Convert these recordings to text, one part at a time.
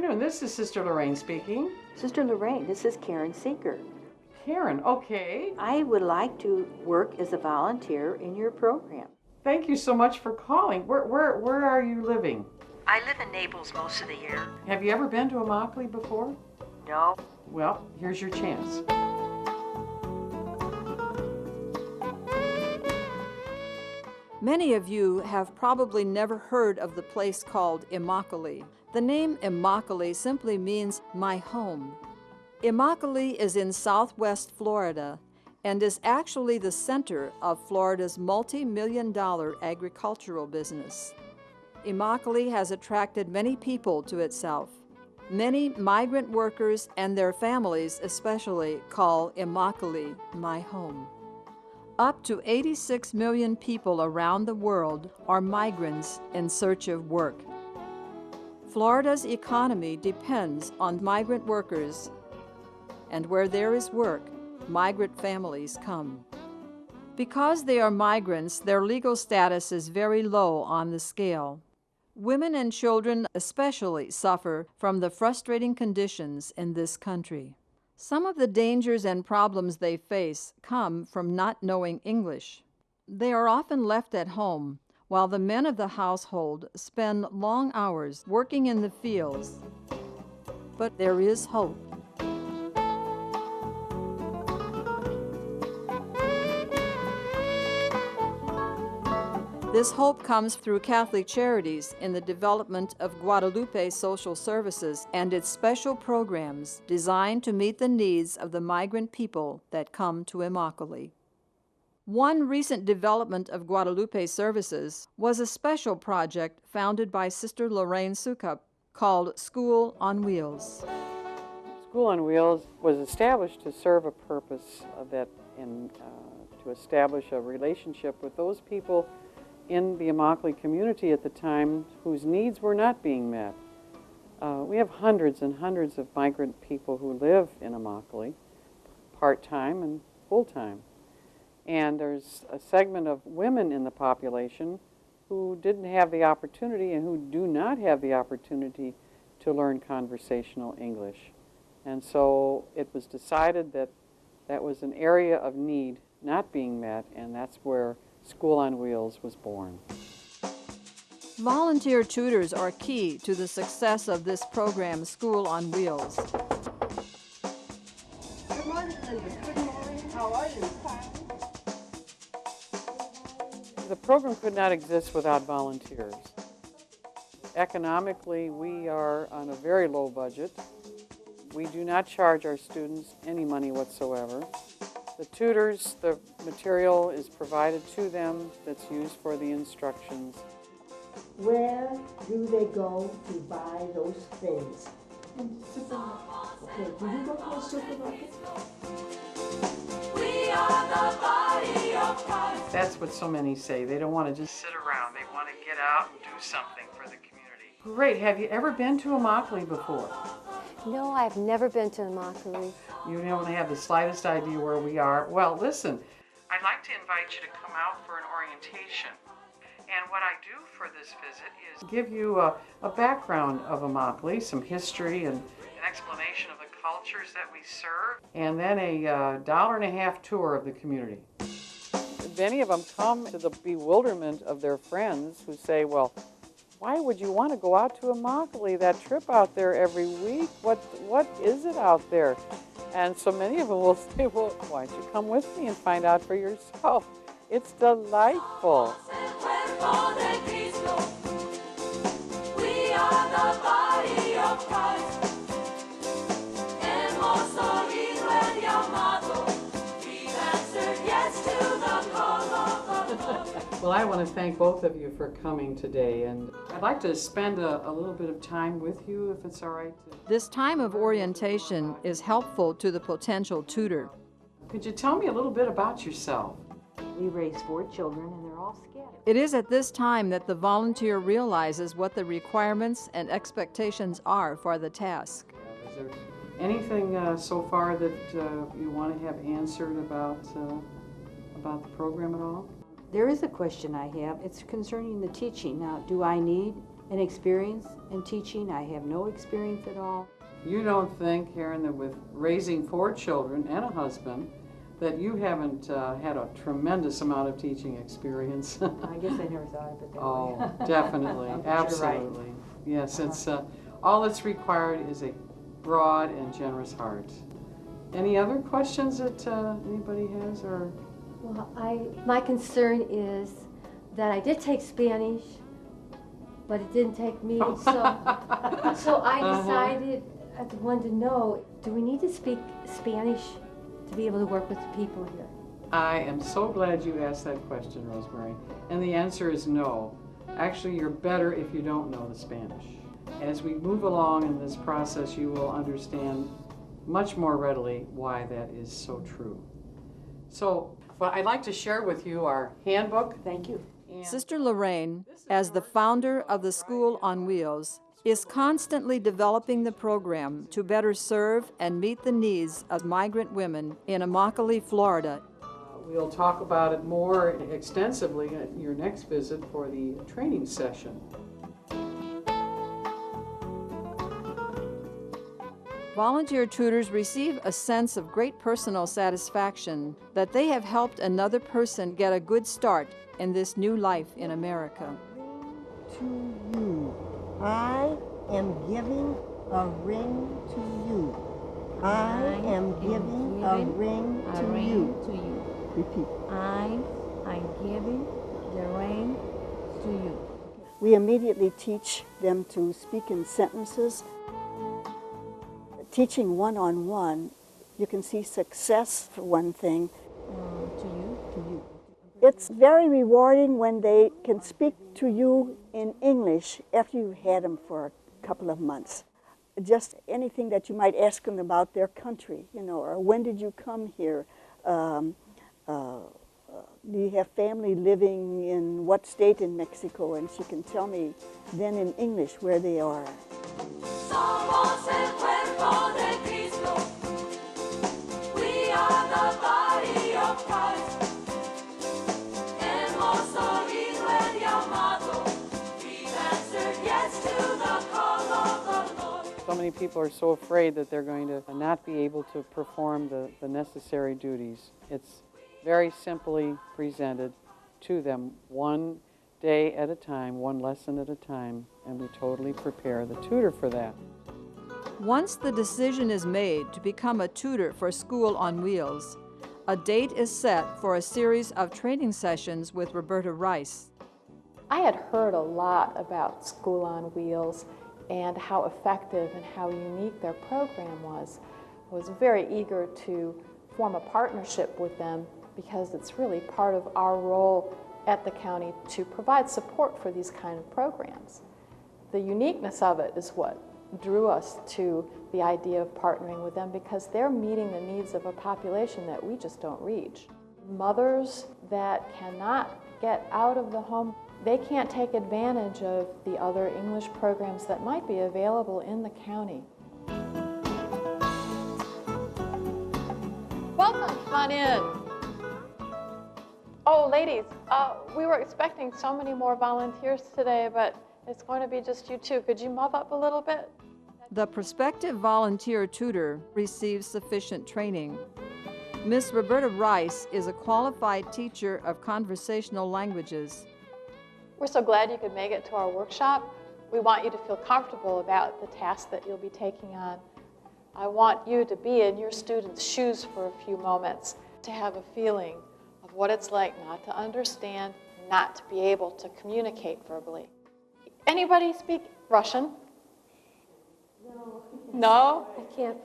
afternoon. This is Sister Lorraine speaking. Sister Lorraine, this is Karen Seeker. Karen, okay. I would like to work as a volunteer in your program. Thank you so much for calling. Where are you living? I live in Naples most of the year. Have you ever been to Immokalee before? No. Well, here's your chance. Many of you have probably never heard of the place called Immokalee. The name Immokalee simply means my home. Immokalee is in southwest Florida and is actually the center of Florida's multi-million-dollar agricultural business. Immokalee has attracted many people to itself. Many migrant workers and their families especially call Immokalee my home. Up to 86 million people around the world are migrants in search of work. Florida's economy depends on migrant workers, and where there is work, migrant families come. Because they are migrants, their legal status is very low on the scale. Women and children especially suffer from the frustrating conditions in this country. Some of the dangers and problems they face come from not knowing English. They are often left at home, while the men of the household spend long hours working in the fields. But there is hope. This hope comes through Catholic Charities in the development of Guadalupe Social Services and its special programs designed to meet the needs of the migrant people that come to Immokalee. One recent development of Guadalupe Services was a special project founded by Sister Lorraine Soukup called School on Wheels. School on Wheels was established to serve a purpose to establish a relationship with those people in the Immokalee community at the time whose needs were not being met. We have hundreds and hundreds of migrant people who live in Immokalee, part-time and full-time. And there's a segment of women in the population who didn't have the opportunity and who do not have the opportunity to learn conversational English. And so it was decided that that was an area of need not being met, and that's where School on Wheels was born. Volunteer tutors are key to the success of this program, School on Wheels. Good morning, Linda. Good morning. How are you? The program could not exist without volunteers. Economically, we are on a very low budget. We do not charge our students any money whatsoever. The tutors, the material is provided to them that's used for the instructions. Where do they go to buy those things? Okay, do you go to a supermarket? We are the body of Christ. That's what so many say. They don't want to just sit around. They want to get out and do something for the community. Great. Have you ever been to Immokalee before? No, I've never been to Immokalee. You don't have the slightest idea where we are. Well, listen, I'd like to invite you to come out for an orientation. And what I do for this visit is give you a background of Immokalee, some history and an explanation of the cultures that we serve, and then a $1.50 tour of the community. Many of them come to the bewilderment of their friends who say, well, why would you want to go out to Immokalee, that trip out there every week? What is it out there? And so many of them will say, well, why don't you come with me and find out for yourself? It's delightful. We are the body of Christ. Well, I want to thank both of you for coming today, and I'd like to spend a little bit of time with you, if it's all right. This time of orientation is helpful to the potential tutor. Could you tell me a little bit about yourself? We raise 4 children and they're all scattered. It is at this time that the volunteer realizes what the requirements and expectations are for the task. Is there anything so far that you want to have answered about the program at all? There is a question I have. It's concerning the teaching. Now, do I need an experience in teaching. I have no experience at all. You don't think, Karen, that with raising 4 children and a husband, that you haven't had a tremendous amount of teaching experience? I guess I never thought of it that way. Oh, definitely, You're right. absolutely. Yes, it's all that's required is a broad and generous heart. Any other questions that anybody has, or? Well, my concern is that I did take Spanish, but it didn't take me. So I decided, I wanted to know, do we need to speak Spanish to be able to work with the people here? I am so glad you asked that question, Rosemary. And the answer is no. Actually, you're better if you don't know the Spanish. As we move along in this process, you will understand much more readily why that is so true. So, but I'd like to share with you our handbook. Thank you. Sister Lorraine, as the founder of the School on Wheels, is constantly developing the program to better serve and meet the needs of migrant women in Immokalee, Florida. We'll talk about it more extensively at your next visit for the training session. Volunteer tutors receive a sense of great personal satisfaction that they have helped another person get a good start in this new life in America. To you, I am giving a ring to you. I am giving a ring to you. Repeat. I'm giving the ring to you. We immediately teach them to speak in sentences. Teaching one-on-one, you can see success for one thing. To you. It's very rewarding when they can speak to you in English after you've had them for a couple of months. Just anything that you might ask them about their country, you know, or when did you come here? Do you have family living in what state in Mexico? And she can tell me then in English where they are. Somos el cuerpo de Cristo. We are the body of Christ. Hemos oído el llamado. We've answered yes to the call of the Lord. So many people are so afraid that they're going to not be able to perform the necessary duties. It's very simply presented to them one day at a time, one lesson at a time, and we totally prepare the tutor for that. Once the decision is made to become a tutor for School on Wheels, a date is set for a series of training sessions with Roberta Reiss. I had heard a lot about School on Wheels and how effective and how unique their program was. I was very eager to form a partnership with them because it's really part of our role at the county to provide support for these kind of programs. The uniqueness of it is what drew us to the idea of partnering with them, because they're meeting the needs of a population that we just don't reach. Mothers that cannot get out of the home, they can't take advantage of the other English programs that might be available in the county. Welcome, come on in. Oh, ladies, we were expecting so many more volunteers today, but it's going to be just you two. Could you move up a little bit? The prospective volunteer tutor receives sufficient training. Miss Roberta Reiss is a qualified teacher of conversational languages. We're so glad you could make it to our workshop. We want you to feel comfortable about the task that you'll be taking on. I want you to be in your students' shoes for a few moments, to have a feeling of what it's like not to understand, not to be able to communicate verbally. Anybody speak Russian? No? I can't.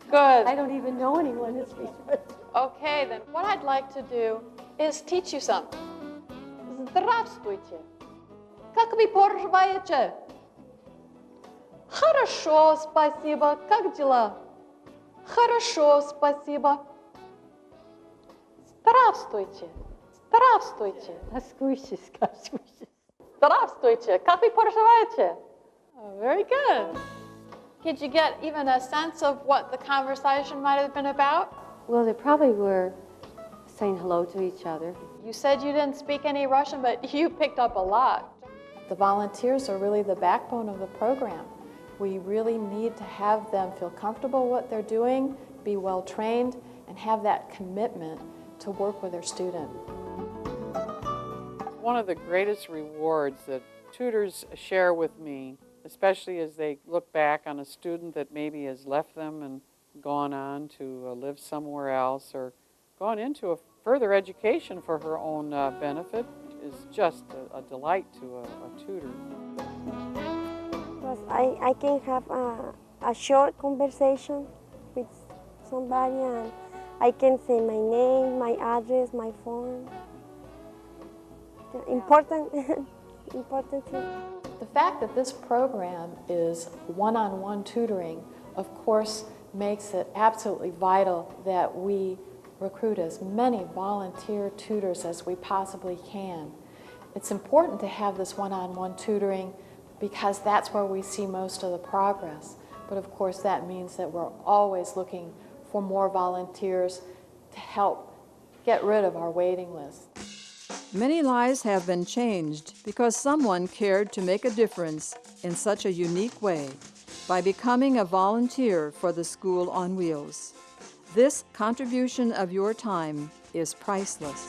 Good. I don't even know anyone who speaks Russian. Okay, then what I'd like to do is teach you something. Здравствуйте. Как вы поживаете? Хорошо, спасибо. Как дела? Хорошо, спасибо. Здравствуйте. Здравствуйте. Здравствуйте. Как вы поживаете? Oh, very good. Did you get even a sense of what the conversation might have been about? Well, they probably were saying hello to each other. You said you didn't speak any Russian, but you picked up a lot. The volunteers are really the backbone of the program. We really need to have them feel comfortable with what they're doing, be well trained, and have that commitment to work with their student. One of the greatest rewards that tutors share with me, especially as they look back on a student that maybe has left them and gone on to live somewhere else or gone into a further education for her own benefit, is just a delight to a tutor. Because I can have a short conversation with somebody, and I can say my name, my address, my phone. Important, important thing. The fact that this program is one-on-one tutoring, of course, makes it absolutely vital that we recruit as many volunteer tutors as we possibly can. It's important to have this one-on-one tutoring because that's where we see most of the progress. But of course, that means that we're always looking for more volunteers to help get rid of our waiting list. Many lives have been changed because someone cared to make a difference in such a unique way by becoming a volunteer for the School on Wheels. This contribution of your time is priceless.